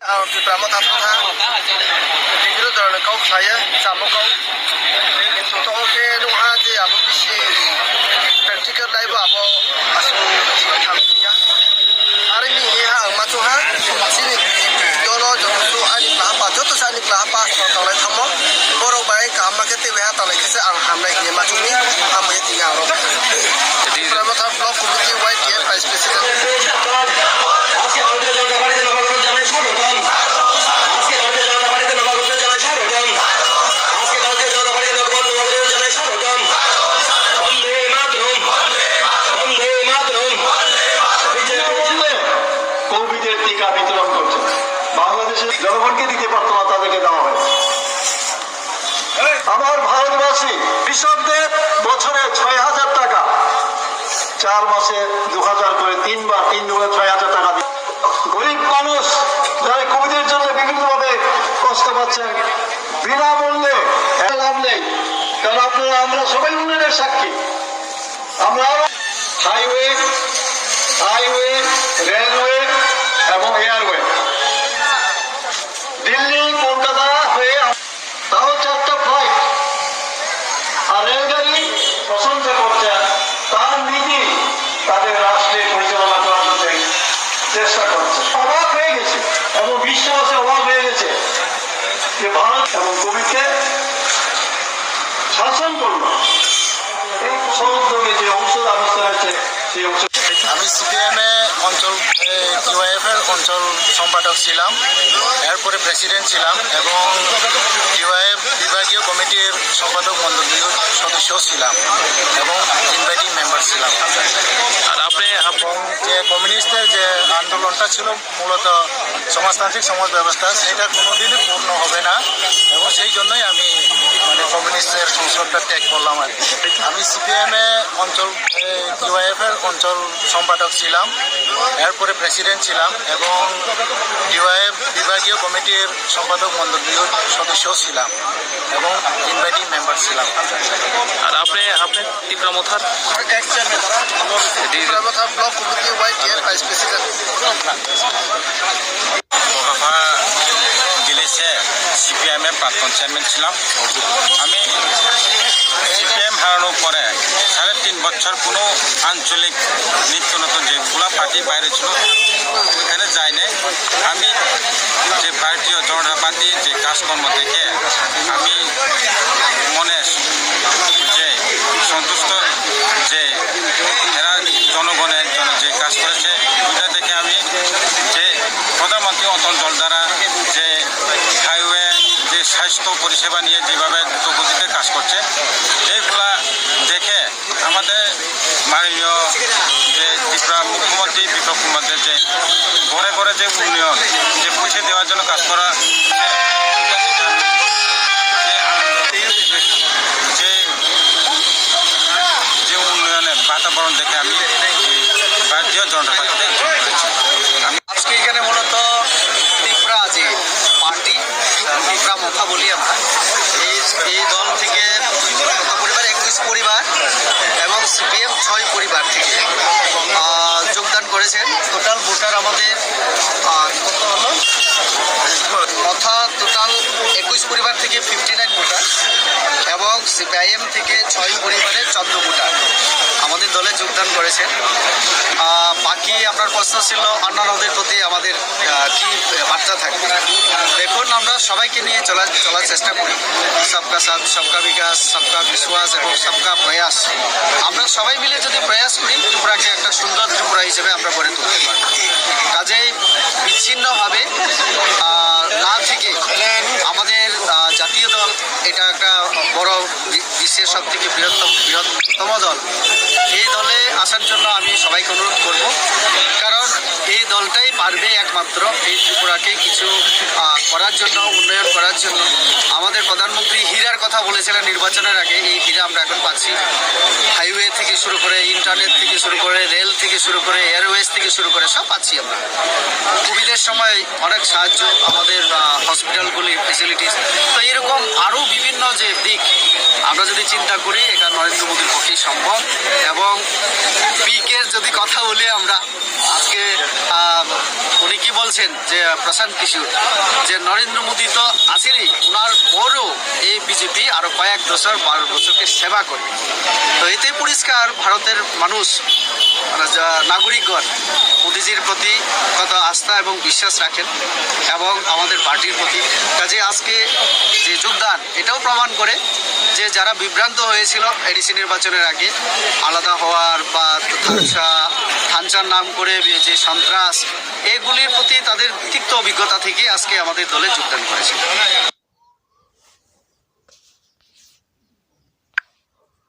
Pertama tata video dari kau saya sama kau itu tu oke nu haji abu bisi practical live abu asu thamnya hari ini ha macam ha sini jolo jolo ani kelapa joto sani kelapa so lai thamo borok bai kam ma kete beha tale kese ang hamai ni macam ni amai tinggal ro jadi pertama tata blog committee white year vice president বাংলাদেশের জনগণকে দিতে পারতো না, তাদেরকে দেওয়া হয়। আমার ভারতবাসী কৃষকদের বছরে ৬,০০০ টাকা, 4 মাসে ২,০০০ করে 3 বার 3 দুগুণে ৬,০০০ টাকা দিই। গরিব মানুষ যারা কোভিডের জন্য বিভিন্নভাবে কষ্ট পাচ্ছেন বিনামূল্যে লাভ নেই, কারণ আপনারা আমরা সবাই উন্নয়নের সাক্ষী। আমরা হাইওয়ে রেলওয়ে এবং এয়ারওয়ে দিল্লি কলকাতা হয়ে তাও 4টা ফ্লাইট আর রেলগাড়ি প্রশংসা করছে তার নীতি তাদের রাষ্ট্রে পরিচালনা করার জন্য চেষ্টা করছে। অবাক হয়ে গেছে এবং বিশ্ববাসী অবাক হয়ে গেছে যে ভারত এবং কোভিডকে শাসন করল। এই সৌদ্যোগে যে ঔষধ আবিষ্কার হয়েছে সেই ঔষধ আমি সিপিএমে অঞ্চল কিউআইএফের অঞ্চল সম্পাদক ছিলাম, এরপরে প্রেসিডেন্ট ছিলাম এবং কিউআইএফ বিভাগীয় কমিটির সম্পাদক মণ্ডলীর সদস্য ছিলাম এবং ইনভাইটিং মেম্বার ছিলাম। আর আপনি যে কমিউনিস্টের যে আন্দোলনটা ছিল মূলত সমাজতান্ত্রিক সমাজ ব্যবস্থা, সেটা কোনোদিনই পূর্ণ হবে না এবং সেই জন্যই আমি কমিউনিস্টের সংসদটা ত্যাগ করলাম। আর আমি সিপিএমে অঞ্চল কিউআইএফের অঞ্চল সম্পাদক ছিলাম, এরপরে প্রেসিডেন্ট ছিলাম এবং কিউআইএফ বিভাগীয় কমিটির সম্পাদক মণ্ডলীর সদস্য ছিলাম এবং ইনভাইটিং মেম্বার ছিলাম। আর আপনি তীব্রমথার ব্লক কমিটি হোয়াইট ইয়ার ভাইস প্রেসিডেন্ট সিপিএমের প্রাক্তন চেয়ারম্যান ছিলাম। আমি সিপিএম হারানোর পরে 3.5 বছর কোনো আঞ্চলিক নিত্য নতুন যেগুলো পার্টি বাইরে ছিল ওখানে যাইনি। আমি যে ভারতীয় জনতা পার্টির যে কাজকর্ম দেখে আমি মনে যে সন্তুষ্ট যে এরা জনগণের জন্য যে কাজ করেছে ওইটা দেখে আমি যে প্রধানমন্ত্রী অটল জলধারা যে হাইওয়ে যে স্বাস্থ্য পরিষেবা নিয়ে যেভাবে দ্রুতগতিতে কাজ করছে এইগুলা দেখে আমাদের মাননীয় যে ত্রিপুরা মুখ্যমন্ত্রী বিপ্লব কুমারের যে ঘরে ঘরে যে উন্নয়ন যে পৌঁছে দেওয়ার জন্য কাজ করা যে উন্নয়নের বাতাবরণ দেখে আমি ভারতীয় জনতা পার্টিতে যোগ করেছি। আমি আজকে এখানে মূলত ত্রিপুরা যে পার্টি ত্রিপুরা মুখা বলি আমরা, এই দল থেকে কত পরিবার 21 পরিবার এবং সিপিএম 6 পরিবার থেকে যোগদান করেছেন। টোটাল ভোটার আমাদের কত হলো কথা টোটাল 21 পরিবার থেকে 59 ভোটার এবং সিপিআইএম থেকে 6 পরিবারের 14 ভোটার আমাদের দলে যোগদান করেছেন। বাকি আপনার প্রশ্ন ছিল অন্যান্যদের প্রতি আমাদের কি বার্তা থাকবে। দেখুন, আমরা সবাইকে নিয়ে চলার চেষ্টা করি। সবকা সাথ, সবকা বিকাশ, সবকা বিশ্বাস এবং সবকা প্রয়াস। আমরা সবাই মিলে যদি প্রয়াস করি ত্রিপুরাকে একটা সুন্দর ত্রিপুরা হিসেবে আমরা গড়ে তুলতে পারি। কাজেই বিচ্ছিন্নভাবে না থেকে আমাদের জাতীয় দল এটা একটা বড় বিশ্বের সব থেকে বৃহত্তম দল। এই দলে আসার জন্য আমি সবাইকে অনুরোধ করব, কারণ এই দলটাই পারবে একমাত্র এই ত্রিপুরাকে কিছু করার জন্য, উন্নয়ন করার জন্য। আমাদের প্রধানমন্ত্রী হীরার কথা বলেছিলেন নির্বাচনের আগে, এই হীরা আমরা এখন পাচ্ছি। হাইওয়ে থেকে শুরু করে, ইন্টারনেট থেকে শুরু করে, রেল থেকে শুরু করে, এয়ারওয়েজ থেকে শুরু করে সব পাচ্ছি আমরা। কোভিডের সময় অনেক সাহায্য, আমাদের হসপিটালগুলি ফেসিলিটিস। তো এরকম আরও বিভিন্ন যে দিক আমরা যদি চিন্তা করি, এটা নরেন্দ্র মোদীর পক্ষেই সম্ভব। এবং পিকের যদি কথা বলি আমরা, আজকে উনি কি বলছেন যে প্রশান্ত কিশোর যে নরেন্দ্র মোদী তো আছেনই, ওনার পরও এই বিজেপি আরো কয়েক বছর 12 বছরকে সেবা করবে। তো এতে পরিষ্কার ভারতের মানুষ নাগরিকগণ মোদীজির প্রতি কত আস্থা এবং বিশ্বাস রাখেন এবং আমাদের পার্টির প্রতি। কাজে আজকে যে যোগদান এটাও প্রমাণ করে যে যারা বিভ্রান্ত হয়েছিল এডিসি নির্বাচনের আগে আলাদা হওয়ার বা থানচার নাম করে যে সন্ত্রাস, এগুলির প্রতি তাদের তিক্ত অভিজ্ঞতা থেকে আজকে আমাদের দলে যোগদান করেছে।